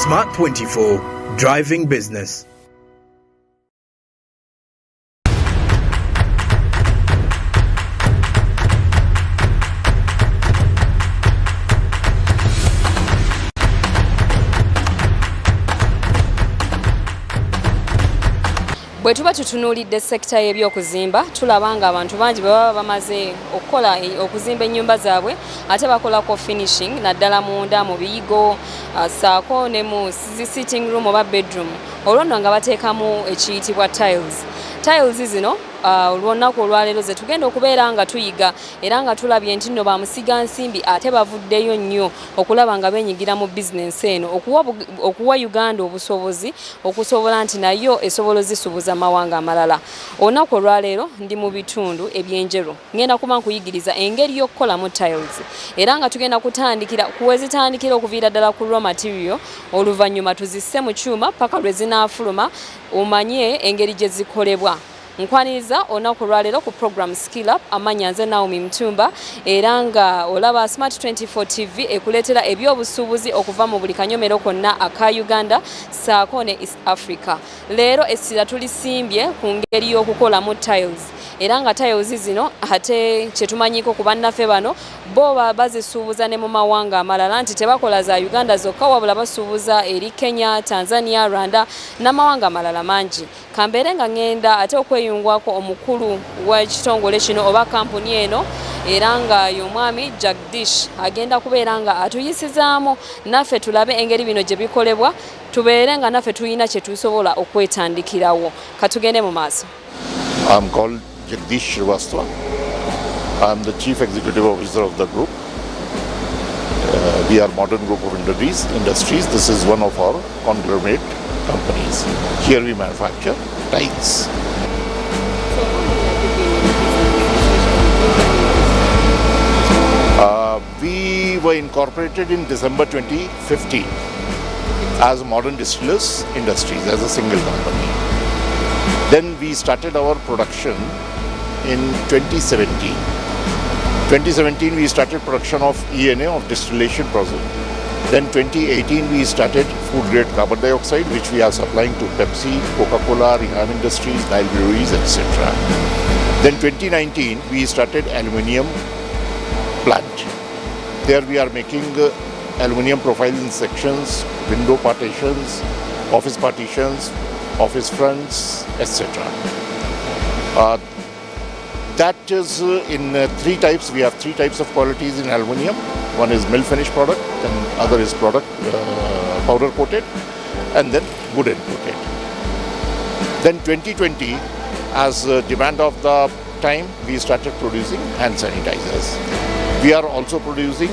Smart 24, driving business. Bwe tuba tutunuulidde sekita y'ebyokuzimba tulaba nga abantu bangi bwe baba bamaze okuzimba ennyumba zaabwe ate bakolako finishing naddala munda mu biyigo ssaako ne mu sitting room oba bedroom olwo nno nga bateekamu ekiyitibwa tiles zino olunaku olwaleero ze tugenda okubeera nga tuyiga era nga tulabye nti nno bamusiga nsimbi ate bavuddeyo nnyo okulaba nga beenyigira mu bizinensi eno okuwa Uganda obusobozi okusobola nti nayo esobola zisubuza amawanga amalala. Olunaku olwaleero ndi mu bitundu ebyenjeru ngenda kuba nkuyigiriza engeri y'okukolamu tiles era nga tugenda kutandikira kuwezitandikira okuviira ddala ku raw material oluvannyuma tuzisse mu kyuma paka lwe zinaafuluma omanye engeri gye zikolebwa. Nkwaniriza olunaku olwaleero ku program Skill Up amanya nze Naomi Mtumba era nga olaba Smart 24 TV ekuleetera ebyobusuubuzi okuva mu buli kanyomero konna aka Uganda ssaako ne East Africa. Leero essira tulisimbye ku ngeri y'okukolamu tiles era nga tiles zino ate kyetumanyiko ku bannaffe bano bo bazisuubuza ne mu mawanga amalala nti tebakola za Uganda zokka wabula basuubuza eri Kenya, Tanzania, Rwanda n'amawanga amalala mangi. Kambeere nga ngenda ate okweyungwako omukulu w'ekitongole kino oba kampuni eno era nga y'omwami Jagdish agenda kubeera nga atuyisizaamu naffe tulabe engeri bino gye bikolebwa tubeere nga naffe tulina kye tusobola okwetandikirawo. Katugende mu maaso. I'm called Jagdish Srivastava. I'm the Chief Executive Officer of the group. We are Modern Group of Industries. This is one of our conglomerate companies. Here we manufacture tiles. We were incorporated in December 2015 as Modern Distillers Industries, as a single company. Then we started our production in 2017. 2017 we started production of ENA, of distillation process. Then 2018 we started food grade carbon dioxide, which we are supplying to Pepsi, Coca-Cola, Reham Industries, Nile Breweries, etc. Then 2019 we started aluminium plant. There we are making aluminium profiling sections, window partitions, office partitions, office fronts, etc. That is in three types. We have three types of qualities in aluminium. One is mill finish product, and other is product powder coated, and then wooden coated. Then 2020, as demand of the time, we started producing hand sanitizers. We are also producing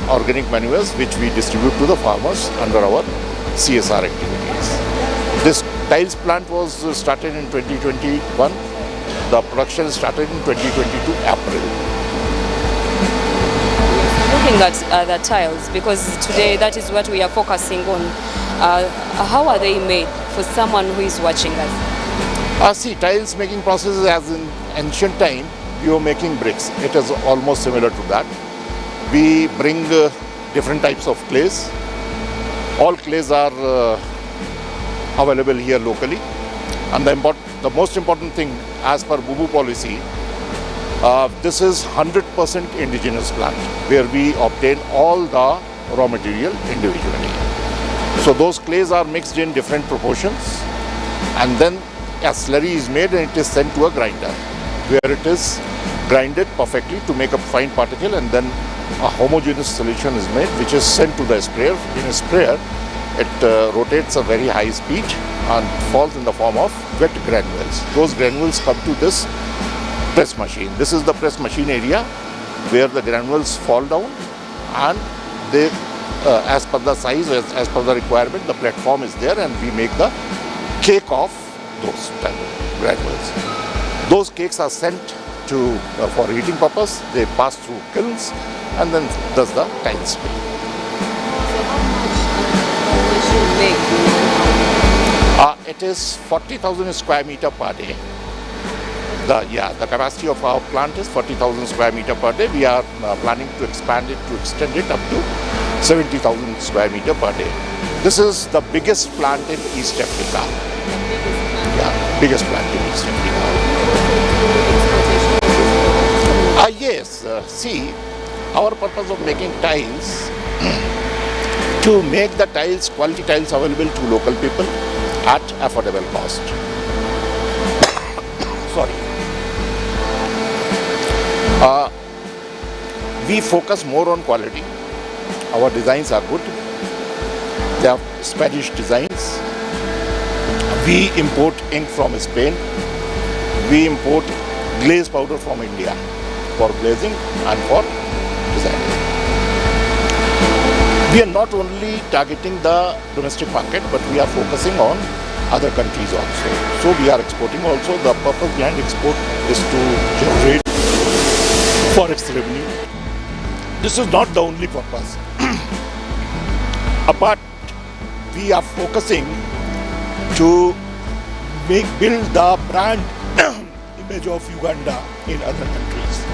organic manures, which we distribute to the farmers under our CSR activities. This tiles plant was started in 2021. The production started in 2022 April. Looking at the tiles, because today that is what we are focusing on. How are they made for someone who is watching us? See, tiles making process as in ancient time, we were making bricks. It is almost similar to that. We bring different types of clays. All clays are available here locally. And the most important thing, as per BUBU policy, this is 100% indigenous plant, where we obtain all the raw material individually. So those clays are mixed in different proportions, and then a slurry is made and it is sent to a grinder, where it is grinded perfectly to make a fine particle, and then a homogeneous solution is made, which is sent to the sprayer. In a sprayer, it rotates a very high speed and falls in the form of wet granules. Those granules come to this press machine. This is the press machine area where the granules fall down, and they, as per the size, as per the requirement, the platform is there, and we make the cake of those granules. Those cakes are sent to for heating purpose. They pass through kilns, and then does the tile spray. It is 40,000 square meter per day. The capacity of our plant is 40,000 square meter per day. We are planning to extend it up to 70,000 square meter per day. This is the biggest plant in East Africa. Yeah, biggest plant in East Africa. Yes, see, our purpose of making tiles to make the tiles, quality tiles available to local people at affordable cost. Sorry. We focus more on quality. Our designs are good. They are Spanish designs. We import ink from Spain. We import glaze powder from India for glazing and for designing. We are not only targeting the domestic market, but we are focusing on other countries also. So we are exporting also. The purpose behind export is to generate forex revenue. This is not the only purpose. Apart, we are focusing to build the brand image of Uganda in other countries.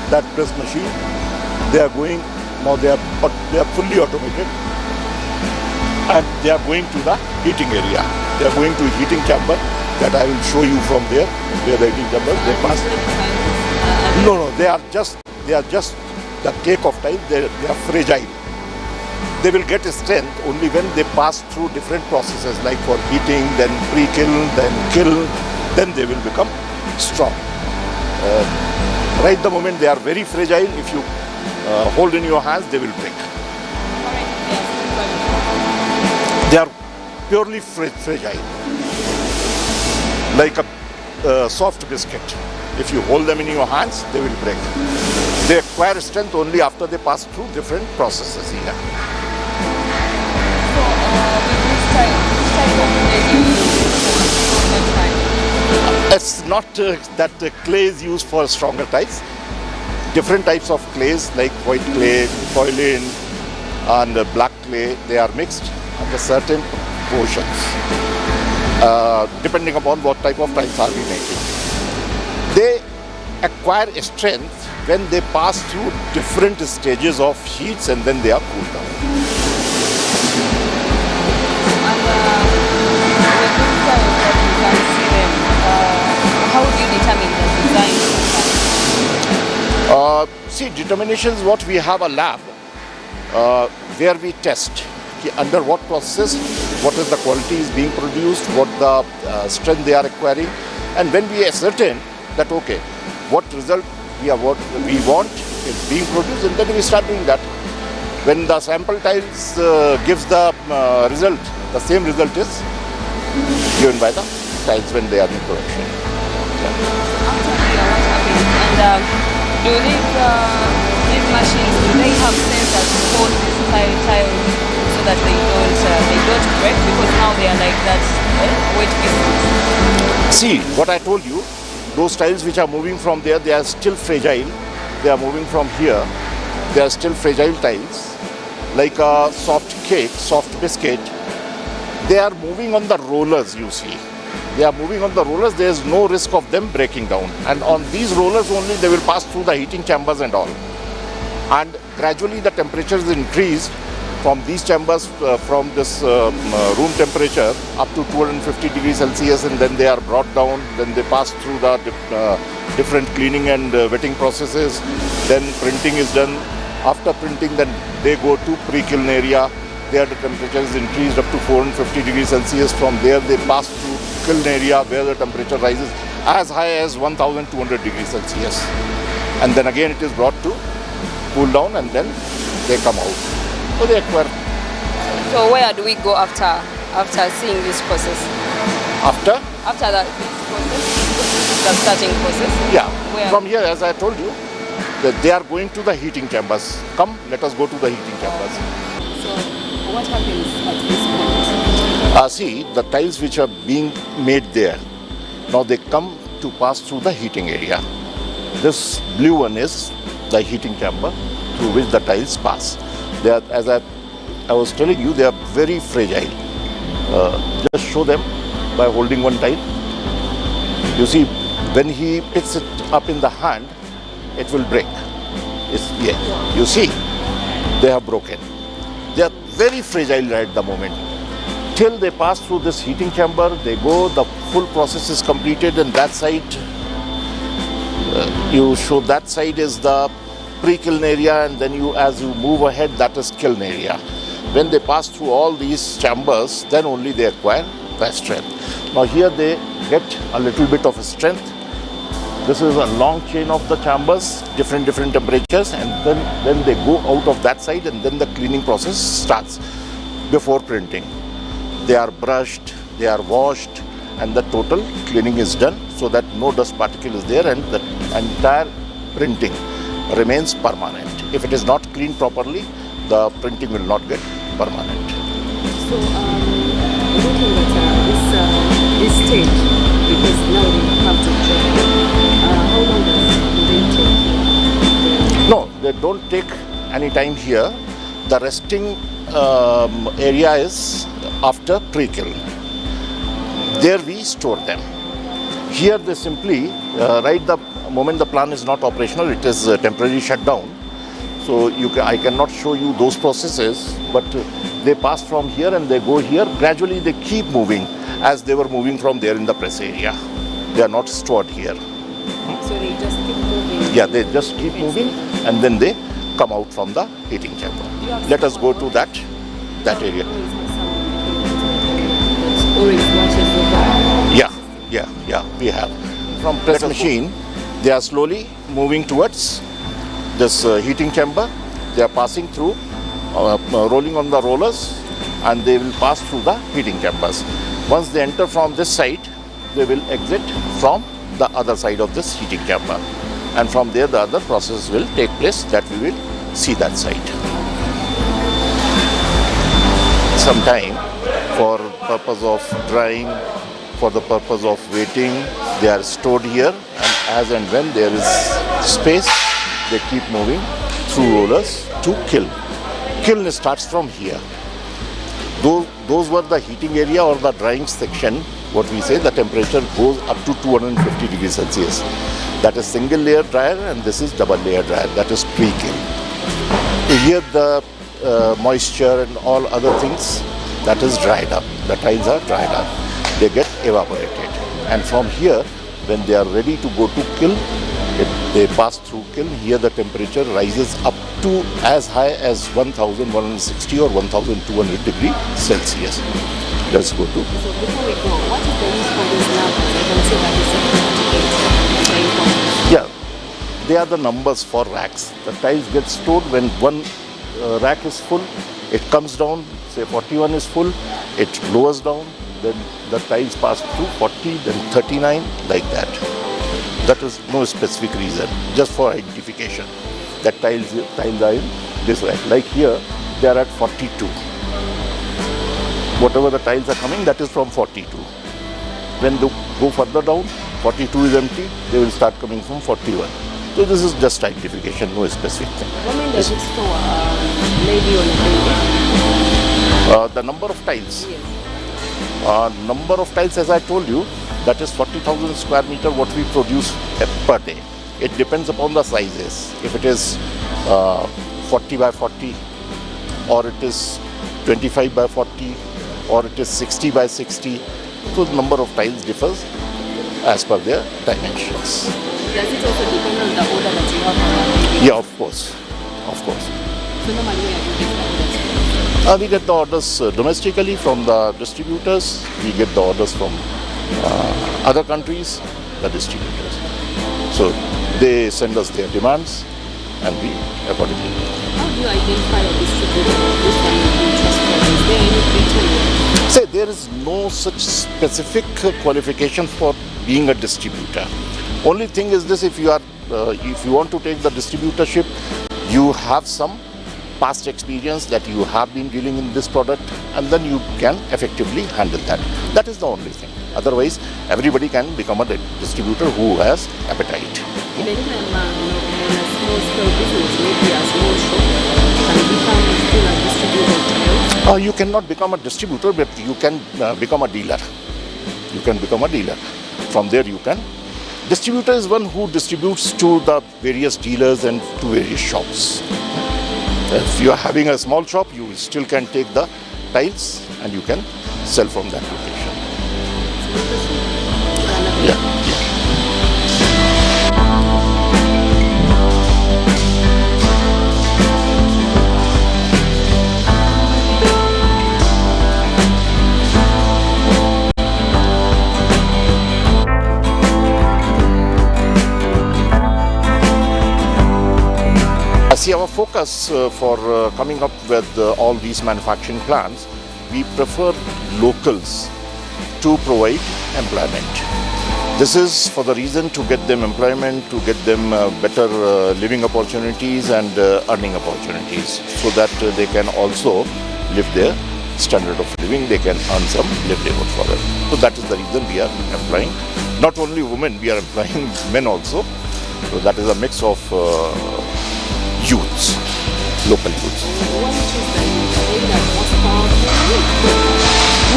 That press machine, they are going now. They are fully automated, and they are going to the heating area. They are going to heating chamber that I will show you from there. Where the heating chambers they pass. No, they are just the cake of tiles. They are fragile. They will get strength only when they pass through different processes, like for heating, then pre-kiln, then kiln. Then they will become strong. Right the moment they are very fragile. If you hold in your hands, they will break. They are purely fragile, like a soft biscuit. If you hold them in your hands, they will break. They acquire strength only after they pass through different processes here. It's not that clay is used for stronger tiles. Different types of clays like white clay, kaolin and black clay, they are mixed under certain portions, depending upon what type of tiles are we making. They acquire strength when they pass through different stages of heats and then they are cooled down. How would you determine the design? See, determinations, what we have a lab where we test under what process, what is the quality is being produced, what the strength they are acquiring, and when we ascertain that okay, what result what we want is being produced, and then we start doing that. When the sample tiles gives the result, the same result is given by the tiles when they are in production. And do these machines, do they have sensors to hold these tiles so that they don't break, because now they are like that weight pieces? See, what I told you, those tiles which are moving from there, they are still fragile. They are moving from here. They are still fragile tiles. Like a soft cake, soft biscuit. They are moving on the rollers, you see. They are moving on the rollers. There is no risk of them breaking down. And on these rollers only, they will pass through the heating chambers and all. And gradually the temperature is increased from these chambers, from this room temperature up to 250 degrees Celsius, and then they are brought down. Then they pass through the different cleaning and wetting processes. Then printing is done. After printing, then they go to pre-kiln area. There the temperature is increased up to 450 degrees Celsius. From there they pass through kiln area where the temperature rises as high as 1200 degrees Celsius. And then again it is brought to cool down, and then they come out. So they acquire. So where do we go after seeing this process? After that process, the starting process? Yeah. Where? From here, as I told you, that they are going to the heating chambers. Come, let us go to the heating chambers. So what happens at this point? See, the tiles which are being made there, now they come to pass through the heating area. This blue one is the heating chamber through which the tiles pass. They are, as I was telling you, they are very fragile. Just show them by holding one tile. You see, when he picks it up in the hand, it will break. Yeah. You see, they have broken. They are very fragile at the moment. Till they pass through this heating chamber, they go, the full process is completed, and that side, you show that side is the pre-kiln area, and then as you move ahead, that is kiln area. When they pass through all these chambers, then only they acquire the strength. Now here they get a little bit of strength. This is a long chain of the chambers, different temperatures, and then they go out of that side, and then the cleaning process starts before printing. They are brushed, they are washed, and the total cleaning is done so that no dust particle is there, and the entire printing remains permanent. If it is not cleaned properly, the printing will not get permanent. So looking at this stage, because now we have to check, how long does they take? No, they don't take any time here. The resting area is after pre-kiln. There we store them. Here they simply, right the moment the plant is not operational, it is temporarily shut down. So I cannot show you those processes, but they pass from here and they go here. Gradually they keep moving as they were moving from there in the press area. They are not stored here. So they just keep moving? Yeah, they just keep moving, and then they come out from the heating chamber. Let us go to that area. Yeah, we have. From press machine, they are slowly moving towards this heating chamber. They are passing through, rolling on the rollers, and they will pass through the heating chambers. Once they enter from this side, they will exit from the other side of this heating chamber. And from there, the other process will take place that we will see that side. Some time for purpose of drying, for the purpose of waiting, they are stored here, and as and when there is space, they keep moving through rollers to kiln. Kiln starts from here. Those were the heating area or the drying section. What we say, the temperature goes up to 250 degrees Celsius. That is single layer dryer, and this is double layer dryer. That is pre-kiln. Here the moisture and all other things, that is dried up. The tiles are dried up. They get evaporated. And from here, when they are ready to go to kiln, They pass through kiln. Here the temperature rises up to as high as 1160 or 1200 degree Celsius. Let's go to. So before we go, what is the use for these numbers? I can see that it's 38. Yeah, they are the numbers for racks. The tiles get stored when one rack is full. It comes down, say 41 is full, it lowers down, then the tiles pass through 40, then 39, like that. That is no specific reason, just for identification. That tiles are in this rack. Like here, they are at 42. Whatever the tiles are coming, that is from 42. When they go further down, 42 is empty, they will start coming from 41. So this is just identification, no specific thing. What mean does it store maybe on a The number of tiles. Yes. Number of tiles, as I told you, that is 40,000 square meter what we produce per day. It depends upon the sizes. If it is 40 by 40, or it is 25 by 40, or it is 60 by 60, so the number of tiles differs as per their dimensions. Does it also depend on the order that you have? Yeah, of course. Of course. So normally where do you get the orders? We get the orders domestically from the distributors. We get the orders from other countries, the distributors. So they send us their demands and we accordingly. How do you identify a distributor? This one would be trustworthy. Is there any criteria? Say there is no such specific qualification for being a distributor. Only thing is this: if you want to take the distributorship, you have some past experience that you have been dealing in this product, and then you can effectively handle that. That is the only thing. Otherwise, everybody can become a distributor who has appetite. Even if I'm on a small scale business, maybe a small shop, can become still a distributor? You cannot become a distributor, but you can become a dealer. You can become a dealer. From there you can. Distributor is one who distributes to the various dealers and to various shops. If you are having a small shop, you still can take the tiles and you can sell from that location. Yeah. See, our focus for coming up with all these manufacturing plants, we prefer locals to provide employment. This is for the reason to get them employment, to get them better living opportunities and earning opportunities, so that they can also live their standard of living, they can earn some livelihood for it. So that is the reason we are employing not only women, we are employing men also. So that is a mix of youths, local youths.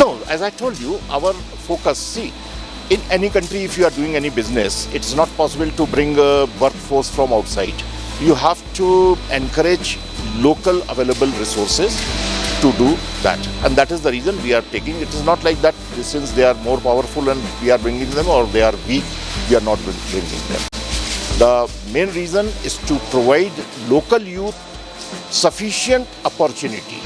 No, as I told you, our focus, see, in any country if you are doing any business, it's not possible to bring a workforce from outside. You have to encourage local available resources to do that. And that is the reason we are taking. It is not like that since they are more powerful and we are bringing them, or they are weak, we are not bringing them. The main reason is to provide local youth sufficient opportunity.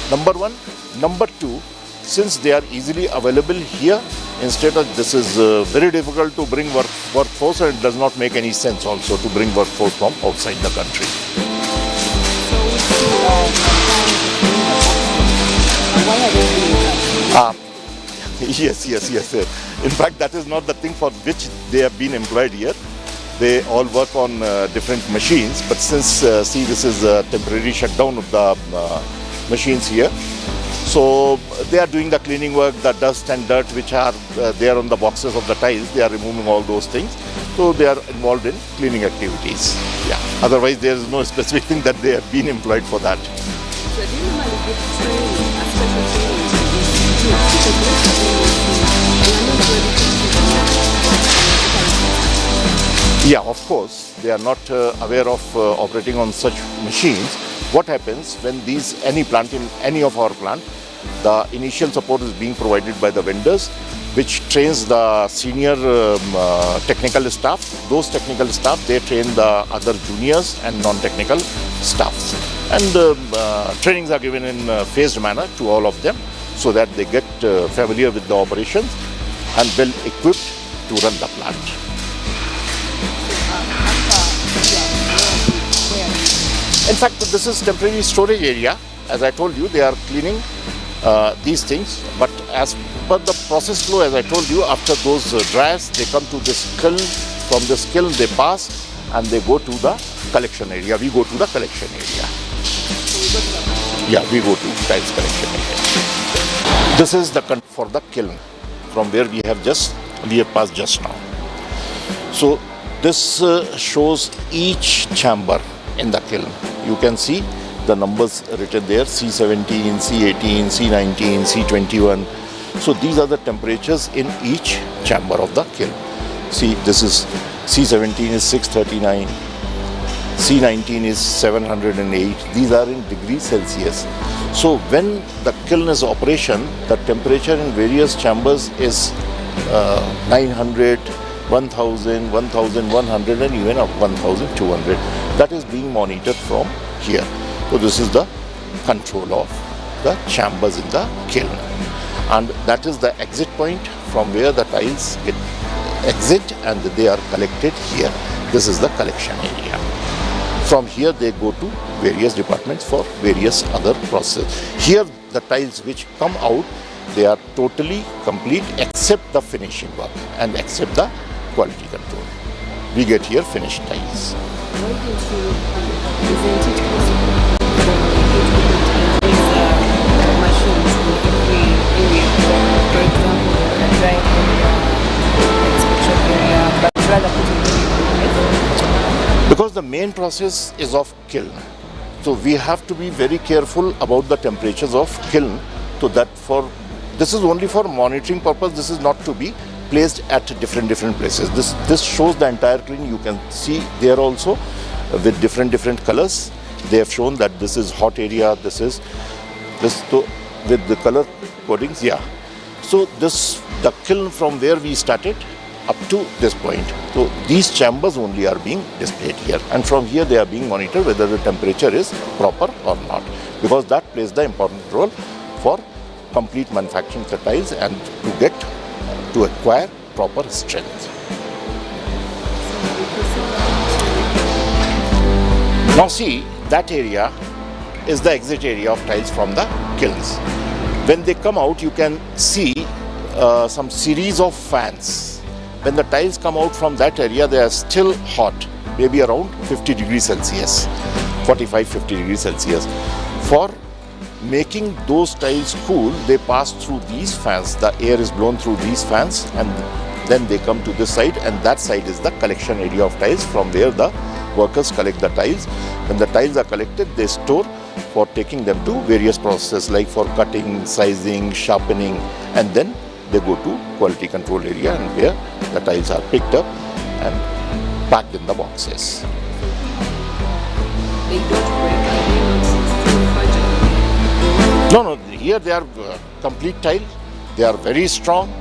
Number one. Number two, since they are easily available here, instead of this is very difficult to bring workforce, and it does not make any sense also to bring workforce from outside the country. Yes. In fact, that is not the thing for which they have been employed here. They all work on different machines, but since, see, this is a temporary shutdown of the machines here. So they are doing the cleaning work, the dust and dirt which are there on the boxes of the tiles, they are removing all those things. So they are involved in cleaning activities. Yeah. Otherwise, there is no specific thing that they have been employed for that. So do you normally give training, a special training to these Yeah, of course, they are not aware of operating on such machines. What happens when any plant in any of our plant, The initial support is being provided by the vendors, which trains the senior technical staff. Those technical staff, they train the other juniors and non-technical staffs. And trainings are given in phased manner to all of them so that they get familiar with the operations and well equipped to run the plant. In fact, this is temporary storage area. As I told you, they are cleaning these things, but as per the process flow, as I told you, after those dryers, they come to this kiln. From this kiln, they pass and they go to the collection area. We go to the collection area. Yeah, we go to tiles collection area. This is the for the kiln, from where we have passed just now. So this shows each chamber in the kiln. You can see the numbers written there, C17, C18, C19, C21. So these are the temperatures in each chamber of the kiln. See, this is C17 is 639, C19 is 708. These are in degrees Celsius. So when the kiln is operation, the temperature in various chambers is 900, 1000, 1100 and even up 1200. That is being monitored from here. So this is the control of the chambers in the kiln. And that is the exit point from where the tiles get exit and they are collected here. This is the collection area. From here they go to various departments for various other processes. Here the tiles which come out, they are totally complete except the finishing work and except the quality control. We get here finished tiles. Because the main process is of kiln, so we have to be very careful about the temperatures of kiln. So that this is only for monitoring purpose. This is not to be placed at different places. This shows the entire kiln. You can see there also with different colors. They have shown that this is hot area. This is so with the color codings. Yeah. So the kiln from where we started up to this point. So these chambers only are being displayed here, and from here they are being monitored whether the temperature is proper or not, because that plays the important role for complete manufacturing the tiles and to acquire proper strength. Now see, that area is the exit area of tiles from the kilns. When they come out, you can see some series of fans. When the tiles come out from that area, they are still hot, maybe around 50 degrees Celsius, 45-50 degrees Celsius. For making those tiles cool, they pass through these fans. The air is blown through these fans and then they come to this side, and that side is the collection area of tiles from where the workers collect the tiles. When the tiles are collected, they store for taking them to various processes like for cutting, sizing, sharpening, and then they go to quality control area and where the tiles are picked up and packed in the boxes. They don't break. No, here they are complete tile. They are very strong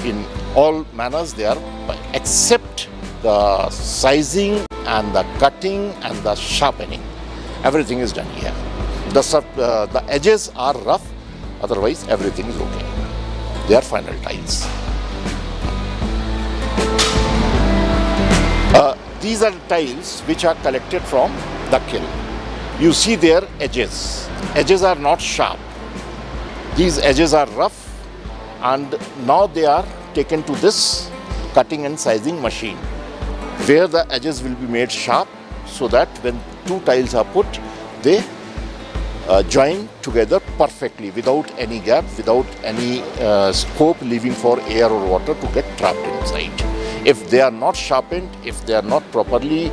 in all manners. They are, except the sizing and the cutting and the sharpening. Everything is done here. The edges are rough, otherwise everything is okay. They are final tiles. These are tiles which are collected from the kiln. You see their edges. Edges are not sharp. These edges are rough, and now they are taken to this cutting and sizing machine, where the edges will be made sharp so that when two tiles are put, they join together perfectly without any gap, without any scope leaving for air or water to get trapped inside. If they are not sharpened, if they are not properly,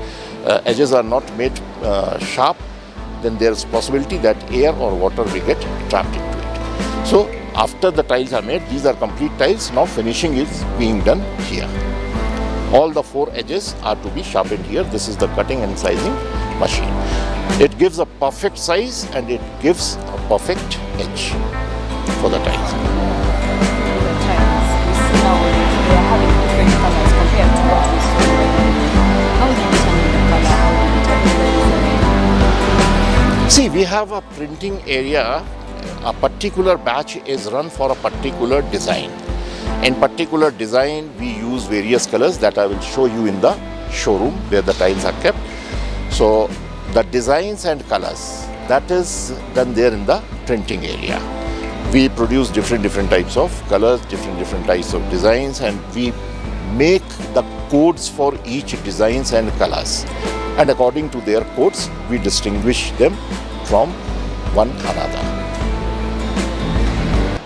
edges are not made sharp, then there is possibility that air or water will get trapped into it. So after the tiles are made, these are complete tiles. Now finishing is being done here. All the four edges are to be sharpened here. This is the cutting and sizing machine. It gives a perfect size and it gives a perfect edge. for the tiles. See, we have a printing area. A particular batch is run for a particular design. In particular design, we use various colors that I will show you in the showroom where the tiles are kept. So the designs and colors, that is done there in the printing area. We produce different types of colors, different types of designs, and we make the codes for each designs and colors. And according to their codes, we distinguish them from one another.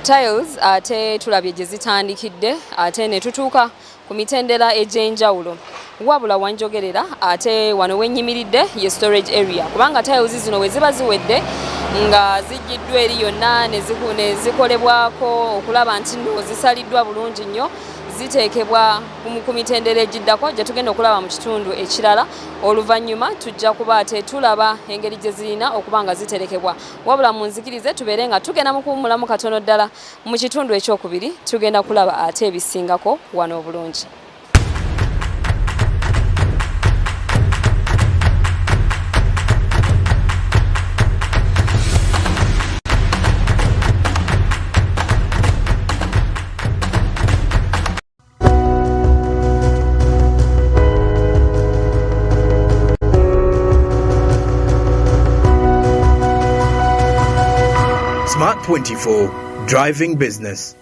Tiles ate tulabye gye zitandikidde ate ne tutuuka ku mitendera egy'enjawulo. Wabula wanjogerera ate wano wennyimiridde ye storage area kubanga tiles zino we ziba ziwedde nga zijjiddwa eri yonna ne zikolebwako okulaba nti nno zisaliddwa bulungi nnyo ziteekebwa ku mitendera egiddako gye tugenda okulaba mu kitundu ekirala. Oluvannyuma tujja kuba ate tulaba engeri gye zirina okuba nga ziterekebwa. Wabula munzikirize tubeere nga tugenda mu kuwummulamu katono ddala mu kitundu ekyokubiri tugenda kulaba ate ebisingako wano obulungi. Smart 24, driving business.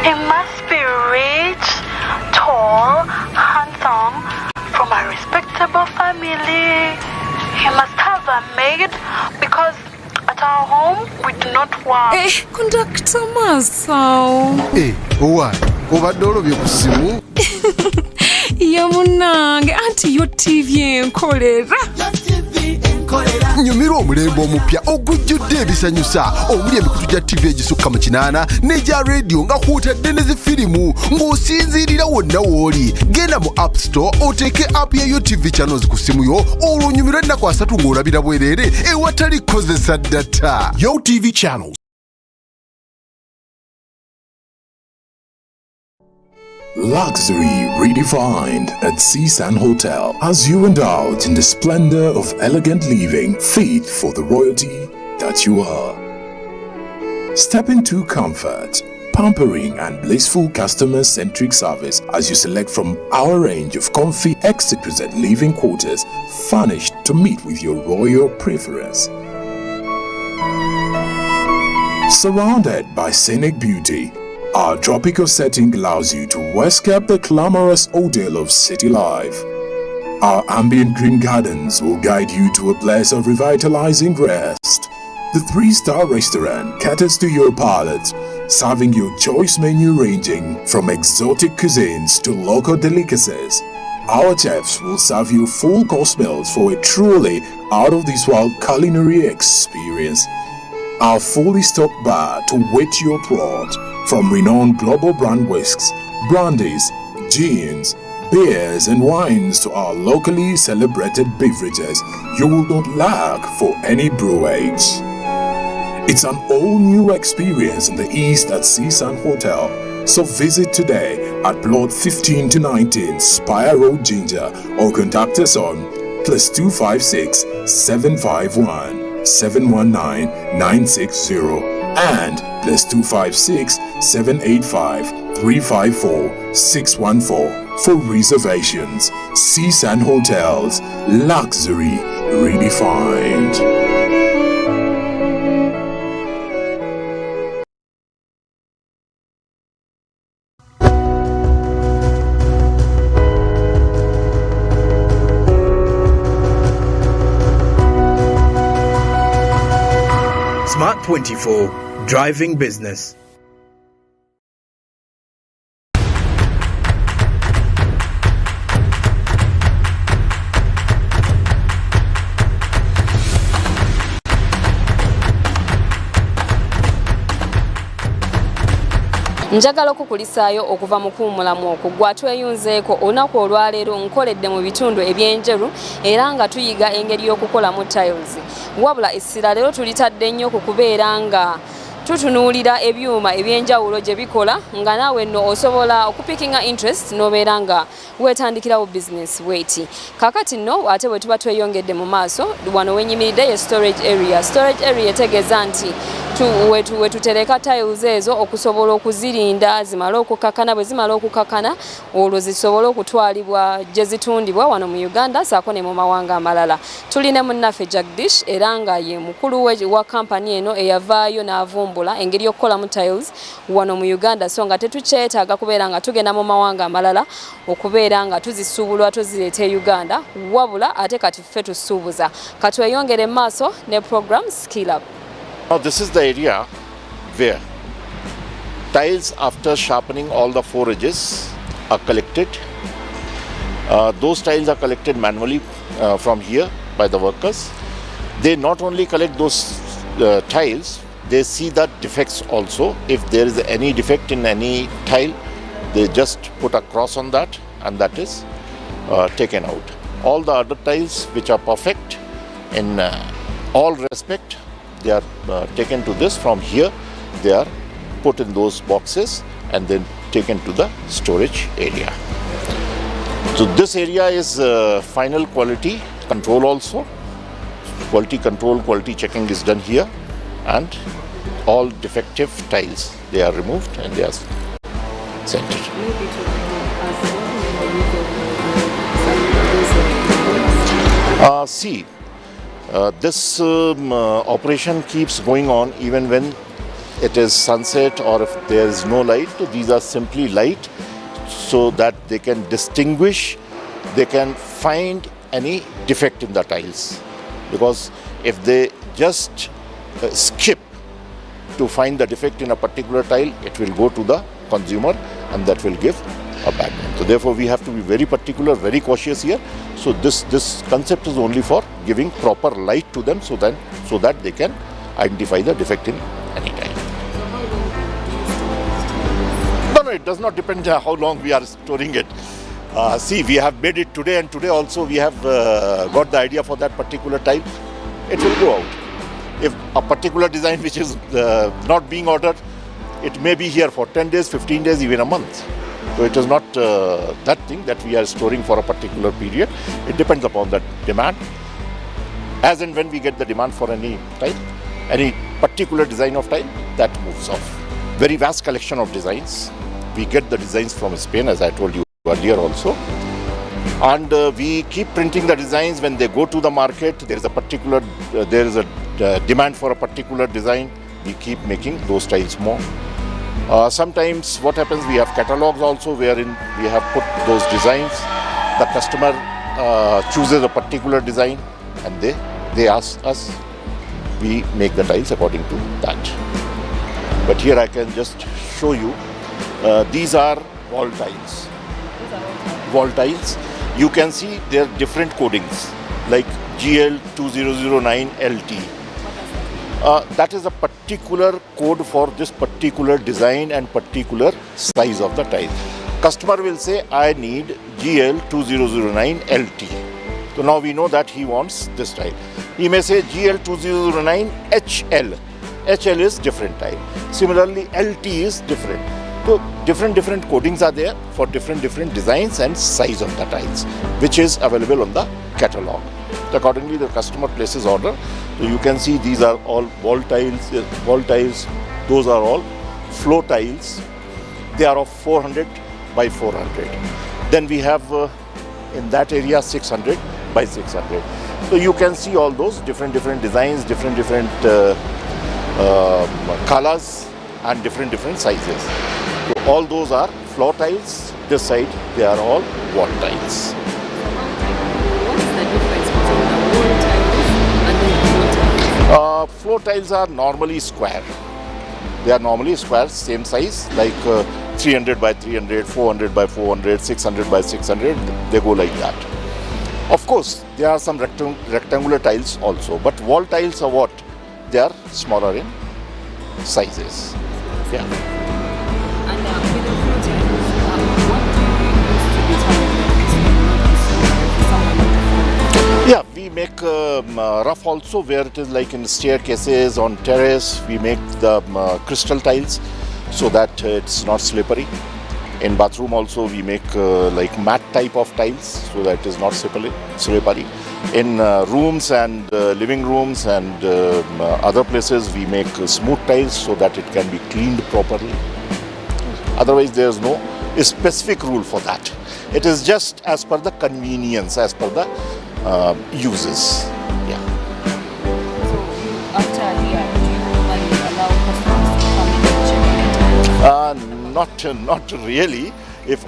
He must be rich, tall, handsome, from a respectable family. He must have a maid because at our home we do not work. Conductor Masao. Owa, obadde olobye ku ssimu? Ya munange anti yo TV enkolera. Nyumirwa omulembe omupya ogujjudde ebisanyusa omuli emikutu gya TV egisukka mu 8 n'egya radio nga kw'otadde ne zifirimu ng'osinziirira wonna w'oli. Genda mu App Store oteeke app ya GOTV channels ku ssimu yo olwo onyumirwe ennaku 3 ng'olabira bwereere ewatali kukozesa data. GOTV channels. Luxury redefined at Seasand Hotel as you indulge in the splendor of elegant living fit for the royalty that you are. Step into comfort, pampering and blissful customer-centric service as you select from our range of comfy exquisite living quarters furnished to meet with your royal preference. Surrounded by scenic beauty, our tropical setting allows you to escape the glamorous ordeal of city life. Our ambient green gardens will guide you to a place of revitalizing rest. The 3-star restaurant caters to your palate, serving your choice menu ranging from exotic cuisines to local delicacies. Our chefs will serve you full course meals for a truly out-of-this-world culinary experience. Our fully stocked bar to whet your throat, from renowned global brand whisks, brandies, gins, beers and wines to our locally celebrated beverages, you will not lack for any brewage. It's an all-new experience in the East at Seasand Hotel. So visit today at Plot 15 to 19 Spire Road, Ginger, or contact us on +256 751 719 960 and +256 785 354 614 for reservations. Seasand Hotels, luxury redefined. Smart 24, driving business. Njagala okukulisaayo okuva mu kuwummulamu okwo gwatweyunzeeko olunaku olwaleero nkoledde mu bitundu ebyenjeru era nga tuyiga engeri y'okukolamu tiles. Wabula essira leero tulitadde nnyo ku kubeera nga tutunuulira ebyuma ebyenjawulo gye bikola nga naawe nno osobola okupikinga interest n'obeera nga weetandikirawo business bweti. Kaakati nno ate bwe tuba tweyongedde mu maaso wano wenyimiridde ye storage area. Storage area etegeeza nti we tutereka tiles ezo okusobola okuzirinda zimale okukakana, bwe zimala okukakana olwo zisobole okutwalibwa gye zitundibwa wano mu Uganda saako ne mu mawanga amalala. Tulina munnaffe Jagdish era nga ye mukulu wa kampani eno eyavaayo n'avumbula engeri y'okukolamu tiles wano mu Uganda, so nga tetukyetaaga kubeera nga tugenda mu mawanga amalala okubeera nga tuzisuubulwa tuzireeta e Uganda, wabula ate kati ffe tusuubuza. Katweyongere mu maaso ne program Skill Up. Now this is the area where tiles, after sharpening all the 4 edges, are collected. Those tiles are collected manually from here by the workers. They not only collect those tiles, they see the defects also. If there is any defect in any tile, they just put a cross on that and that is taken out. All the other tiles which are perfect in all respect, they are taken to this. From here they are put in those boxes and then taken to the storage area. So this area is final quality control also. Quality control, quality checking is done here, and all defective tiles, they are removed and they are sent. This operation keeps going on even when it is sunset or if there is no light. These are simply light so that they can distinguish, they can find any defect in the tiles. Because if they just skip to find the defect in a particular tile, it will go to the consumer and that will give a bad name. So therefore we have to be very particular, very cautious here. So this concept is only for giving proper light to them so that they can identify the defect in any tile. No, it does not depend how long we are storing it. We have made it today, and today also we have got the idea for that particular tile. It will go out. If a particular design which is not being ordered, it may be here for 10 days, 15 days, even a month. So it is not that thing that we are storing for a particular period. It depends upon the demand. As and when we get the demand for any tile, any particular design of tile, that moves off. Very vast collection of designs. We get the designs from Spain, as I told you earlier also. And we keep printing the designs. When they go to the market, there is a demand for a particular design. We keep making those tiles more. Sometimes what happens, we have catalogs also wherein we have put those designs. The customer chooses a particular design and they ask us. We make the tiles according to that. But here I can just show you. These are wall tiles. Wall tiles. You can see there are different codings like GL2009LT. That is a particular code for this particular design and particular size of the tile. Customer will say, I need GL2009LT. So now we know that he wants this tile. He may say GL2009HL. HL is different tile. Similarly, LT is different. So different codings are there for different designs and size of the tiles, which is available on the catalog. Accordingly, the customer places order. So you can see these are all wall tiles. Those are all floor tiles. They are of 400 by 400. Then we have in that area 600 by 600. So you can see all those different designs, different colors and different sizes. So all those are floor tiles. This side they are all wall tiles. Floor tiles are normally square. They are normally square, same size, like 300 by 300, 400 by 400, 600 by 600. They go like that. Of course, there are some rectangular tiles also, but wall tiles are what? They are smaller in sizes. Yeah. And make rough also, where it is like in staircases, on terrace. We make the crystal tiles so that it's not slippery. In bathroom also we make like matte type of tiles so that it is not slippery. In rooms and living rooms and other places we make smooth tiles so that it can be cleaned properly. Otherwise there is no specific rule for that. It is just as per the convenience, as per the uses. Yeah. So after here, do you allow customers to come and check it? Not really. If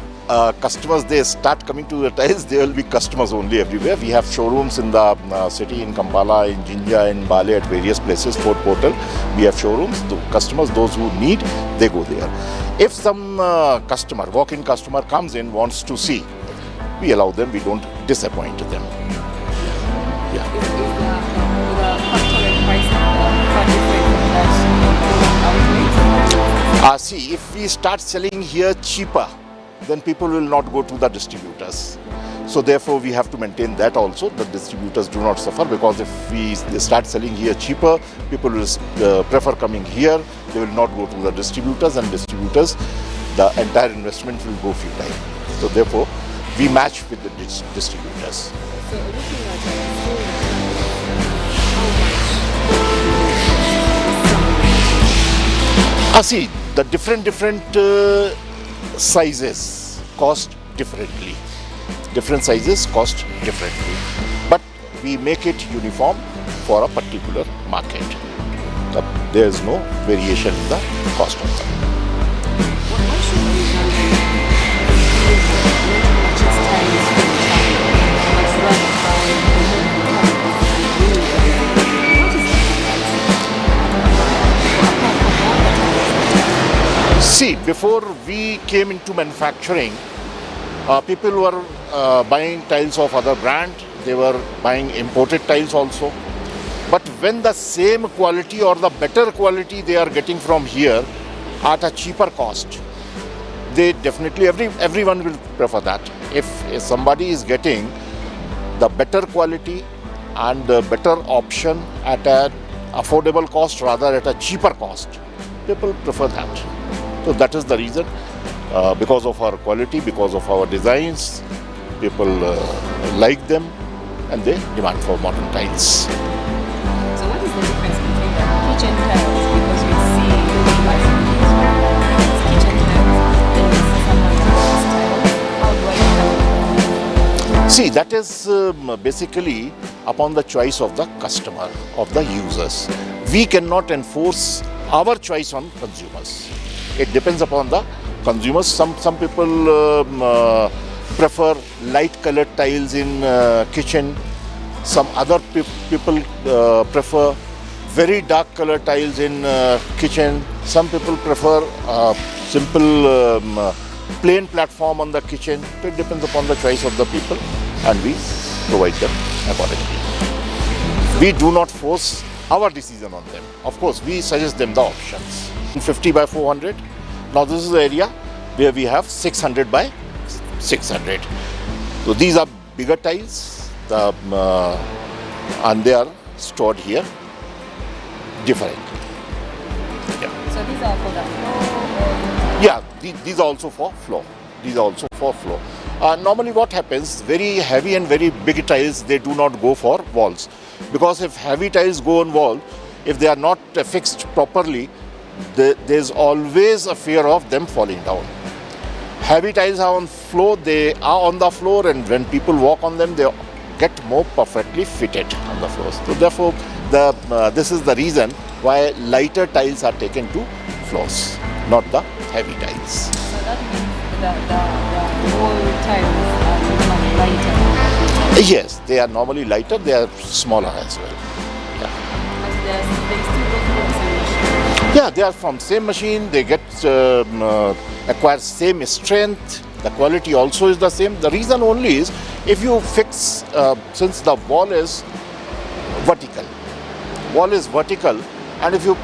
customers they start coming to the tiles, there will be customers only everywhere. We have showrooms in the city, in Kampala, in Jinja, in Bale, at various places, Fort Portal. We have showrooms. The customers, those who need, they go there. If some customer, walk-in customer comes in, wants to see, we allow them, we don't disappoint them. Yeah. Is the factory price quite different from that outlets? See, if we start selling here cheaper, then people will not go to the distributors. So therefore we have to maintain that also. The distributors do not suffer, because if we start selling here cheaper, people will prefer coming here. They will not go to the distributors, and distributors, the entire investment will go futile. So therefore we match with the distributors. So looking at See, the different sizes cost differently. Different sizes cost differently. But we make it uniform for a particular market. There is no variation in the cost of them. Why should we See, before we came into manufacturing, people were buying tiles of other brand. They were buying imported tiles also. But when the same quality or the better quality they are getting from here at a cheaper cost, they definitely, everyone will prefer that. If somebody is getting the better quality and the better option at an affordable cost rather at a cheaper cost, people prefer that. So that is the reason, because of our quality, because of our designs, people like them and they demand for modern tiles. So what is the difference between the kitchen tiles? Because we see kitchen tiles, then we see someone else's tiles. How do I know? See, that is basically upon the choice of the customer, of the users. We cannot enforce our choice on consumers. It depends upon the consumers. Some people prefer light colored tiles in kitchen. Some other people prefer very dark colored tiles in kitchen. Some people prefer simple plain platform on the kitchen. It depends upon the choice of the people, and we provide them accordingly. We do not force our decision on them. Of course, we suggest them the options. 50 by 400. Now this is the area where we have 600 by 600. So these are bigger tiles, and they are stored here differently. Yeah. So these are for the floor? Yeah, these are also for floor. These are also for floor. Normally what happens, very heavy and very big tiles, they do not go for walls. Because if heavy tiles go on wall, if they are not fixed properly, there's always a fear of them falling down. Heavy tiles are on floor, they are on the floor, and when people walk on them, they get more perfectly fitted on the floors. So therefore, this is the reason why lighter tiles are taken to floors, not the heavy tiles. So that means the wall tiles are normally lighter? Yes, they are normally lighter, they are smaller as well. Yeah, they are from same machine, they get acquire same strength, the quality also is the same. The reason only is, if you fix, since the wall is vertical, and if you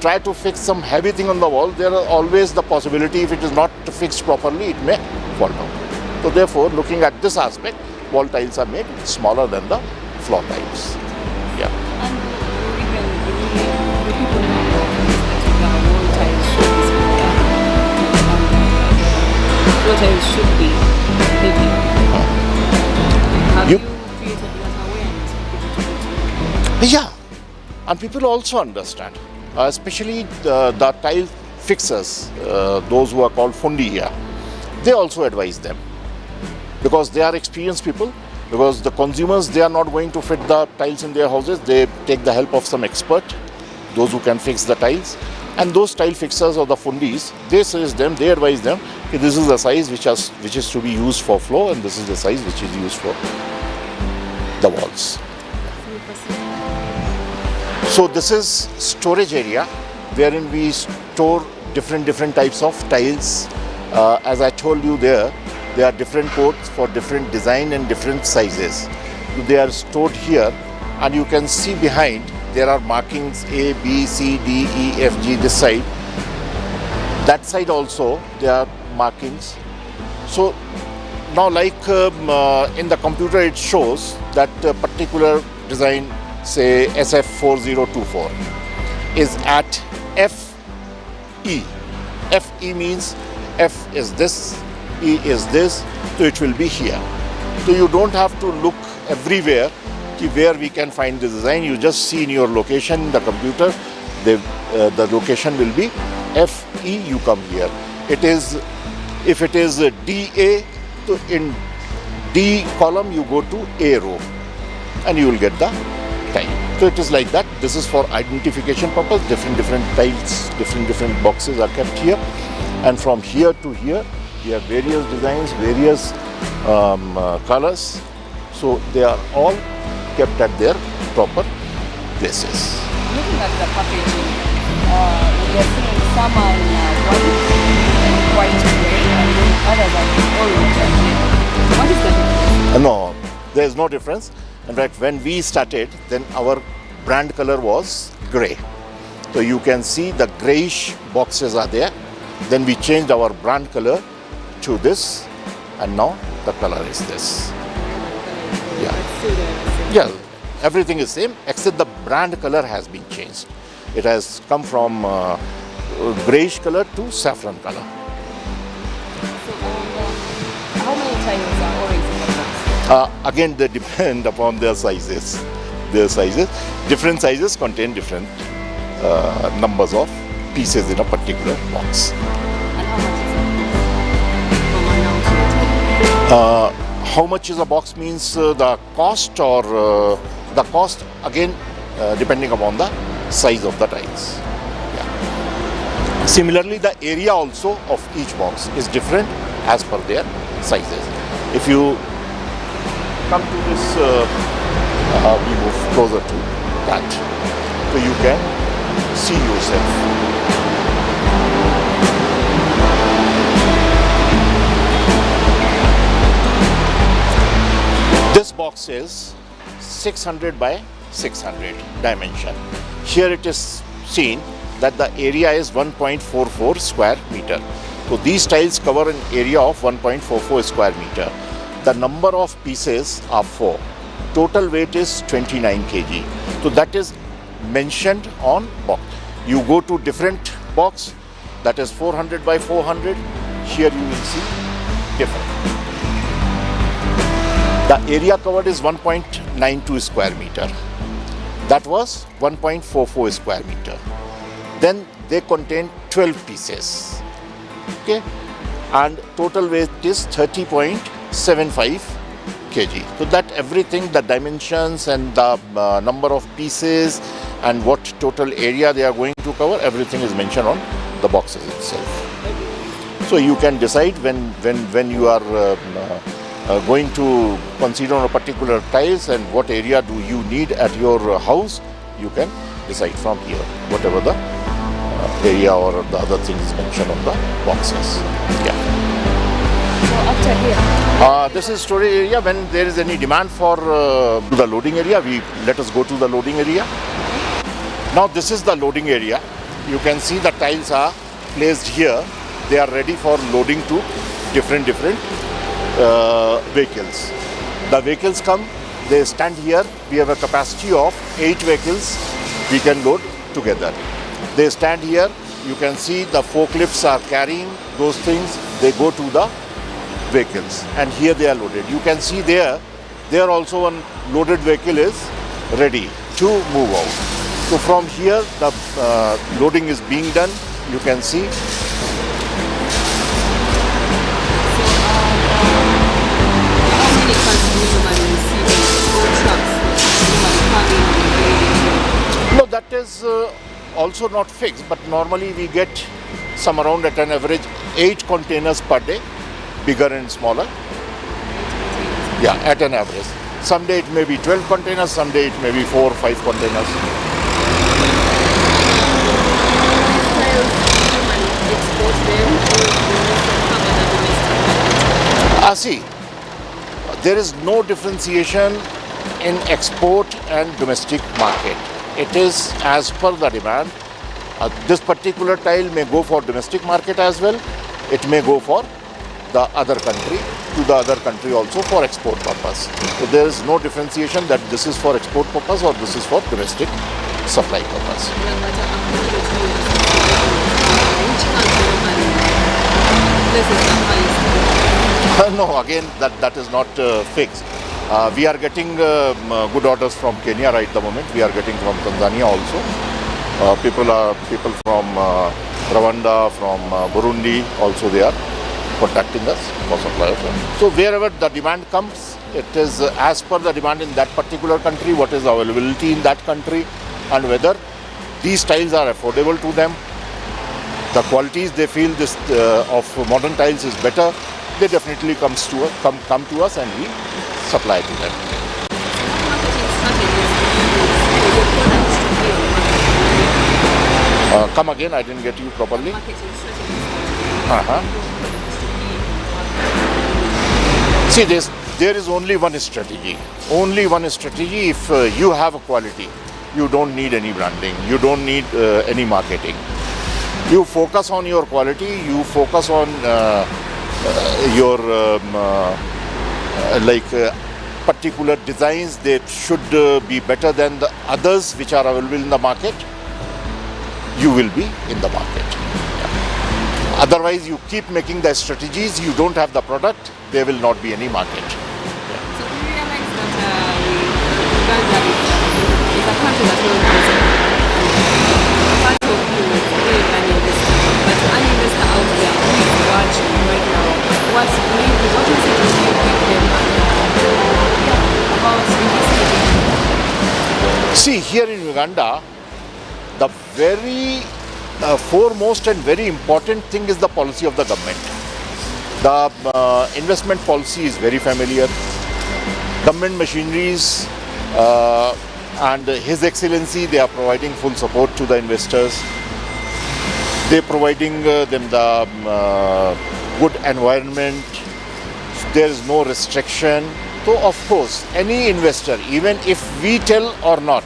try to fix some heavy thing on the wall, there are always the possibility, if it is not fixed properly, it may fall down. So therefore, looking at this aspect, wall tiles are made smaller than the floor tiles. Yeah. And even the people know that wall tiles should be smaller and floor tiles should be heavy. Have you created that awareness for people to Yeah, and people also understand, especially the tile fixers, those who are called fundi here, they also advise them because they are experienced people. Because the consumers, they are not going to fit the tiles in their houses. They take the help of some expert, those who can fix the tiles. And those tile fixers or the fundis, they suggest them, they advise them, okay, this is the size which is to be used for floor and this is the size which is used for the walls. So this is storage area wherein we store different types of tiles. As I told you there are different codes for different design and different sizes. They are stored here and you can see behind there are markings A, B, C, D, E, F, G this side. That side also there are markings. So now like in the computer it shows that particular design, say SF4024 is at FE. FE means F is this, E is this, so it will be here. So you don't have to look everywhere where we can find the design. You just see in your location in the computer, the location will be FE, you come here. It is, if it is DA, so in D column you go to A row and you will get the tile. So it is like that. This is for identification purpose. Different tiles, different boxes are kept here. And from here to here, we have various designs, various colors. So they are all kept at their proper places. Looking at the packaging, we are seeing some are in white and gray, and then others are orange and red. What is the difference? No, there is no difference. In fact, when we started, then our brand color was gray. So you can see the grayish boxes are there. Then we changed our brand color to this, and now the color is this. Yeah, everything is same except the brand color has been changed. It has come from grayish color to saffron color. So, how many tiles are always in the box? Again, they depend upon their sizes. Different sizes contain different numbers of pieces in a particular box. And how much is it? From one now to 10? How much is a box means the cost, or the cost again depending upon the size of the tiles. Yeah. Similarly, the area also of each box is different as per their sizes. If you come to this, we move closer to that, so you can see yourself. This box is 600 by 600 dimension. Here it is seen that the area is 1.44 square meter. So these tiles cover an area of 1.44 square meter. The number of pieces are 4. Total weight is 29 kg. So that is mentioned on box. You go to different box, that is 400 by 400. Here you will see different. The area covered is 1.92 square meter. That was 1.44 square meter. Then they contain 12 pieces. Okay, and total weight is 30.75 kg. So that everything, the dimensions and the number of pieces and what total area they are going to cover, everything is mentioned on the boxes itself. So you can decide when you are going to consider on a particular tiles and what area do you need at your house, you can decide from here, whatever the area or the other things mentioned on the boxes. Yeah. So after here? This is storage area. When there is any demand for the loading area, let us go to the loading area. Now this is the loading area. You can see the tiles are placed here. They are ready for loading to different vehicles. The vehicles come, They stand here. We have a capacity of 8 vehicles we can load together. They stand here. You can see the forklifts are carrying those things. They go to the vehicles and here they are loaded. You can see there also one loaded vehicle is ready to move out. So from here the loading is being done. You can see. No, that is also not fixed, but normally we get some around at an average 8 containers per day, bigger and smaller. Yeah, at an average. Some day it may be 12 containers, some day it may be 4 or 5 containers. See, there is no differentiation in export and domestic market. It is as per the demand. This particular tile may go for domestic market as well. It may go for the other country, to the other country also for export purpose. So there is no differentiation that this is for export purpose or this is for domestic supply purpose. No, again that is not fixed. We are getting good orders from Kenya right at the moment. We are getting from Tanzania also. People from Rwanda, from Burundi also they are contacting us for supply. So wherever the demand comes, it is as per the demand in that particular country, what is the availability in that country and whether these tiles are affordable to them. The qualities they feel this of modern tiles is better, they definitely come to us and we supply to them. Come again, I didn't get you properly. See, there is only one strategy. Only one strategy. If you have a quality, you don't need any branding. You don't need any marketing. You focus on your quality. You focus on your particular designs that should be better than the others which are available in the market. You will be in the market. Otherwise, you keep making the strategies, you don't have the product, there will not be any market. So do you realize that Uganda is a country that will part of you is being an investor, but an investor out there who is watching right now, what is it that you give them about investing? See, here in Uganda, the very foremost and very important thing is the policy of the government. The investment policy is very familiar. Government machineries and His Excellency, they are providing full support to the investors. They are providing them the good environment. There is no restriction. So of course, any investor, even if we tell or not,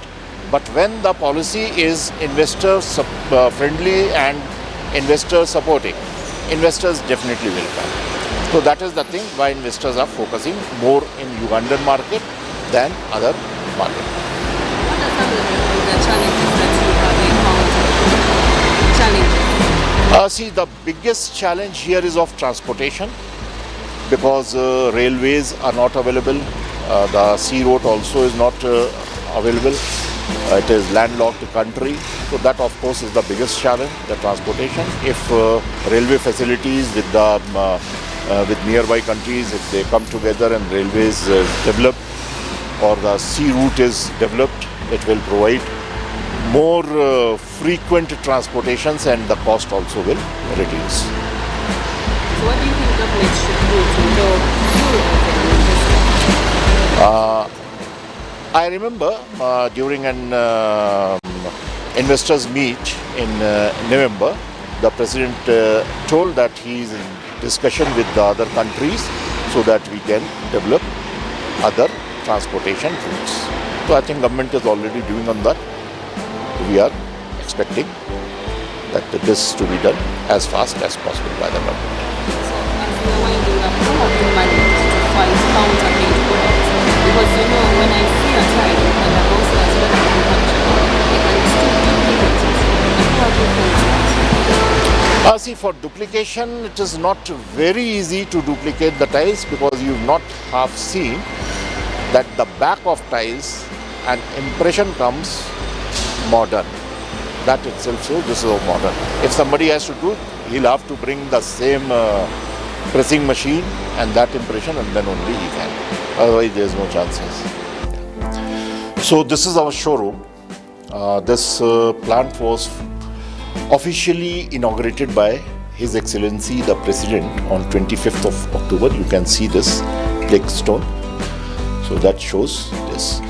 but when the policy is investor friendly and investor supporting, investors definitely will come. So that is the thing why investors are focusing more in Ugandan market than other market. What are some of the challenges that you have encountered? See, the biggest challenge here is of transportation because railways are not available. The sea road also is not available. It is landlocked country, so that of course is the biggest challenge, the transportation. If railway facilities with the with nearby countries, if they come together and railways develop or the sea route is developed, it will provide more frequent transportations and the cost also will reduce. So what do you think government should do to help you as an investor? I remember during an investors meet in November, the president told that he is in discussion with the other countries so that we can develop other transportation routes. So I think government is already doing on that. We are expecting that this to be done as fast as possible by the government. So as we are winding up, how have you managed to find counterfeit products? Because you know when I a tile and a house has better manufacturer, they can still duplicate it. And how do you find that? See, for duplication, it is not very easy to duplicate the tiles because you've not half seen that the back of tiles and impression comes modern. That itself shows this is modern. If somebody has to do it, he'll have to bring the same pressing machine and that impression, and then only he can. Otherwise, there's no chances. So this is our showroom. This plant was officially inaugurated by His Excellency the President on 25th of October. You can see this plaque stone. So that shows this.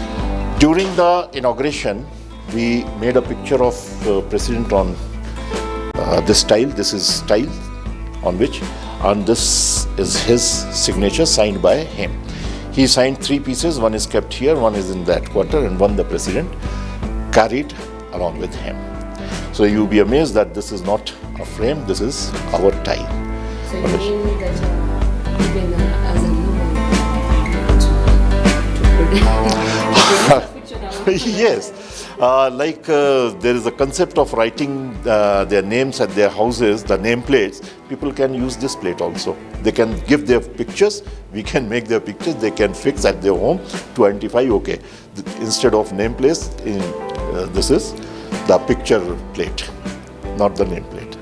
During the inauguration, we made a picture of President on this tile. This is tile on which, and this is his signature signed by him. He signed 3 pieces. One is kept here, one is in that quarter, and one the President carried along with him. So you'll be amazed that this is not a frame, this is our tile. So you mean that even as a human Yes, there is a concept of writing their names at their houses, the name plates. People can use this plate also. They can give their pictures, we can make their pictures, they can fix at their home to identify, okay, instead of name plates, this is the picture plate, not the name plate.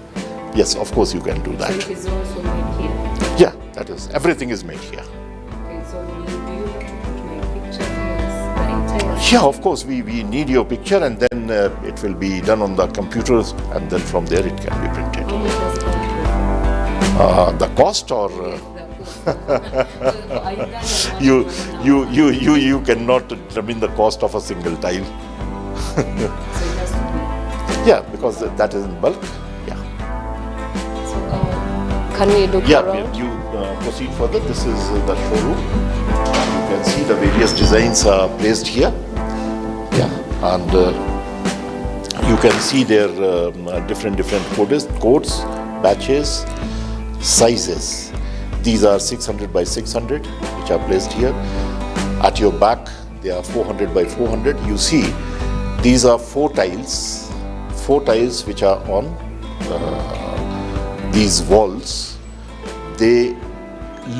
Yes, of course you can do that. So it is also made here? Yeah, that is, everything is made here. Okay, so do you have to put my picture here, the entire... Yeah, of course, we need your picture, and then it will be done on the computers, and then from there it can be printed. How much does it cost? The cost or... you cannot determine the cost of a single tile. Yeah, because that is in bulk. Yeah. So, can we look around? You proceed further. This is the showroom. You can see the various designs are placed here. Yeah, and you can see their different codes, batches, sizes. These are 600 by 600, which are placed here. At your back, they are 400 by 400. You see, these are 4 tiles which are on these walls. They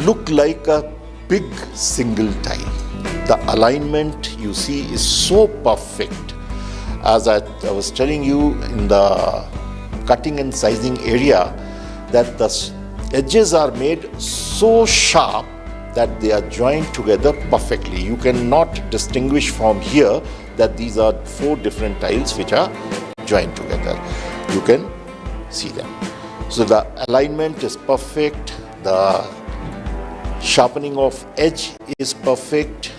look like a big single tile. The alignment you see is so perfect. As I was telling you in the cutting and sizing area, that the edges are made so sharp that they are joined together perfectly. You cannot distinguish from here that these are 4 different tiles which are joined together. You can see them. So the alignment is perfect, the sharpening of edge is perfect,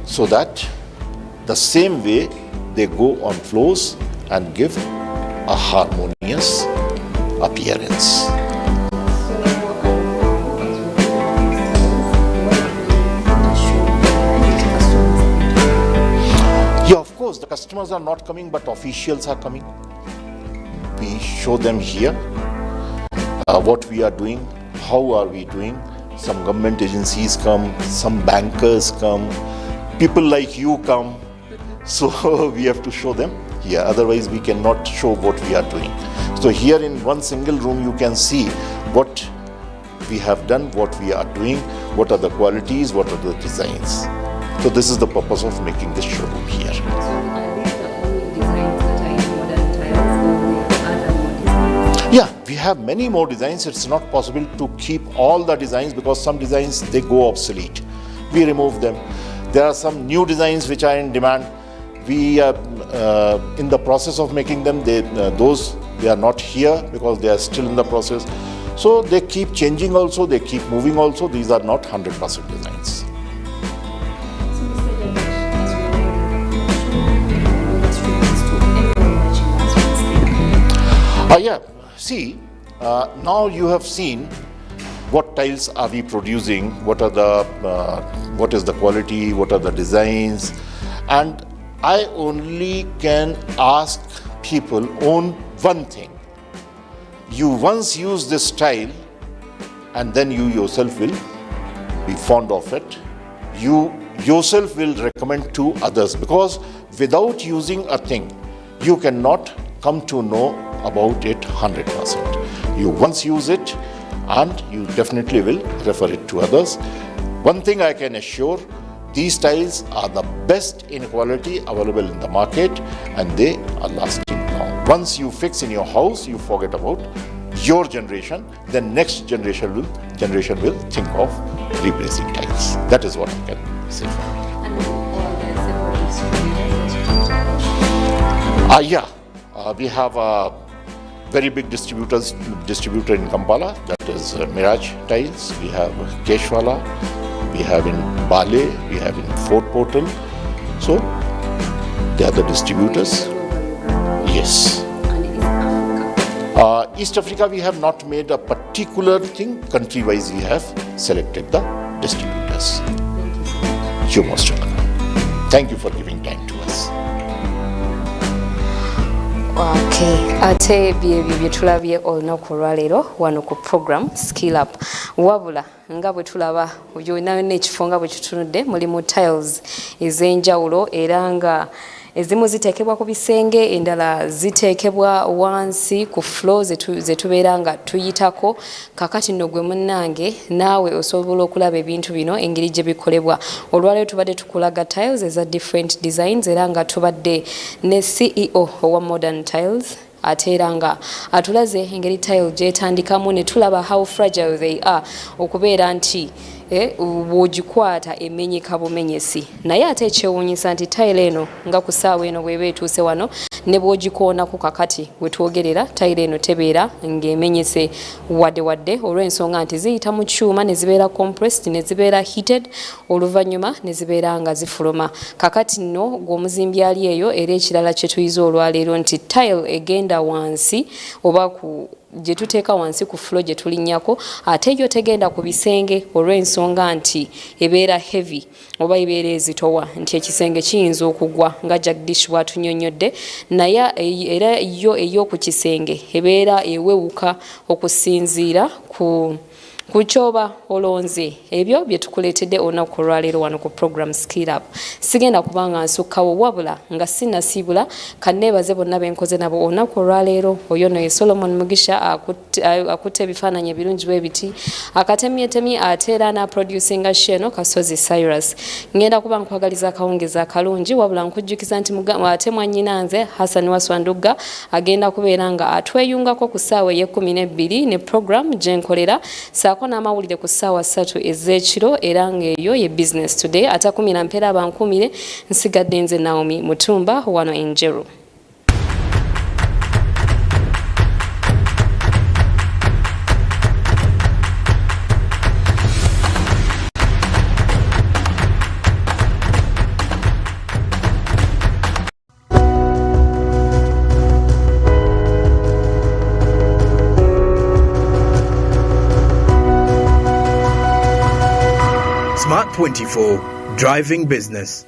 so that the same way they go on floors and give a harmonious appearance. Yeah, of course, the customers are not coming, but officials are coming. We show them here what we are doing, how are we doing. Some government agencies come, some bankers come, people like you come. So we have to show them here, otherwise we cannot show what we are doing. So here in one single room you can see what we have done, what we are doing, what are the qualities, what are the designs. So this is the purpose of making this showroom here. So are these the only designs that are in modern tiles, or there are other more designs? Yeah, we have many more designs. It's not possible to keep all the designs because some designs, they go obsolete. We remove them. There are some new designs which are in demand. We are in the process of making them. They are not here because they are still in the process. So they keep changing also, they keep moving also. These are not 100% designs. Yeah, see, now you have seen what tiles are we producing, what is the quality, what are the designs, and I only can ask people on one thing. You once use this tile and then you yourself will be fond of it. You yourself will recommend to others, because without using a thing, you cannot come to know about it 100%. You once use it and you definitely will refer it to others. One thing I can assure, these tiles are the best in quality available in the market and they are lasting long. Once you fix in your house, you forget about your generation, then next generation will think of replacing tiles. That is what I can say. We have a very big distributor in Kampala, that is Mirage Tiles. We have Keshwala, we have in Bale, we have in Fort Portal. So they are the distributors. Yes. East Africa, we have not made a particular thing. Country-wise, we have selected the distributors. You're most welcome. Thank you for giving time to us. Okay, ate byebyo bye tulabye olunaku olwaleero wano ku program Skill Up. Wabula nga bwe tulaba byonna n'ekifo nga bwe kitunudde mulimu tiles ez'enjawulo era nga ezimu ziteekebwa ku bisenge, endala ziteekebwa wansi ku floor ze tubeera nga tuyitako. Kakati nno gwe munnange naawe osobola okulaba ebintu bino engeri gye bikolebwa. Olwaleero tubadde tukulaga tiles eza different designs era nga tubadde ne CEO owa Modern Tiles ate era nga atulaze engeri tile gyetandikamu ne tulaba how fragile they are okubeera nti bw'ogikwata emenyeka bumenyesi. Naye ate ekyewuunyisa nti tile eno nga ku ssaawa eno bw'eba etuuse wano ne bw'ogikoonako kakati we twogerera tile eno tebeera ng'emenyese wadde olw'ensonga nti ziyita mu kyuma ne zibeera compressed ne zibeera heated oluvannyuma ne zibeera nga zifuluma. Kakati nno gw'omuzimbi ali eyo era ekirala kye tuyiza olwaleero nti tile egenda wansi oba ku gye tuteeka wansi ku floor gye tulinnyako ate yo tegenda ku bisenge olw'ensonga nti ebeera heavy oba ebeera ezitowa nti ekisenge kiyinza okugwa nga Jagdish bw'atunyonnyodde, naye era yo ey'oku kisenge ebeera ewewuka okusinziira ku kyoba olonze. Ebyo bye tukuleetedde olunaku olwaleero wano ku program Skill Up. Sigenda kubanga nsukkawo wabula nga sinnasiibula kanneebaze bonna benkoze nabo olunaku olwaleero. Oyo no ye Solomon Mugisha akutte ebifaananyi ebirungi bwe biti akatemyetemi ate era n'aproducinga Sheno Kasozi Cyrus. Ngenda kuba nkwagaliza akawungeza akalungi wabula nkujjukiza nti ate mwannyinanze Hassan Waswandugga agenda kubeera nga atweyungako ku ssaawa ey'e12 ne program gye nkolera saako n'amawulire ku ssaawa 3 ez'ekiro era ng'eyo ye Business Today atakumira mpeera abankumire. Nsigadde nze Naomi Mutumba wano Enjeru. Smart 24, driving business.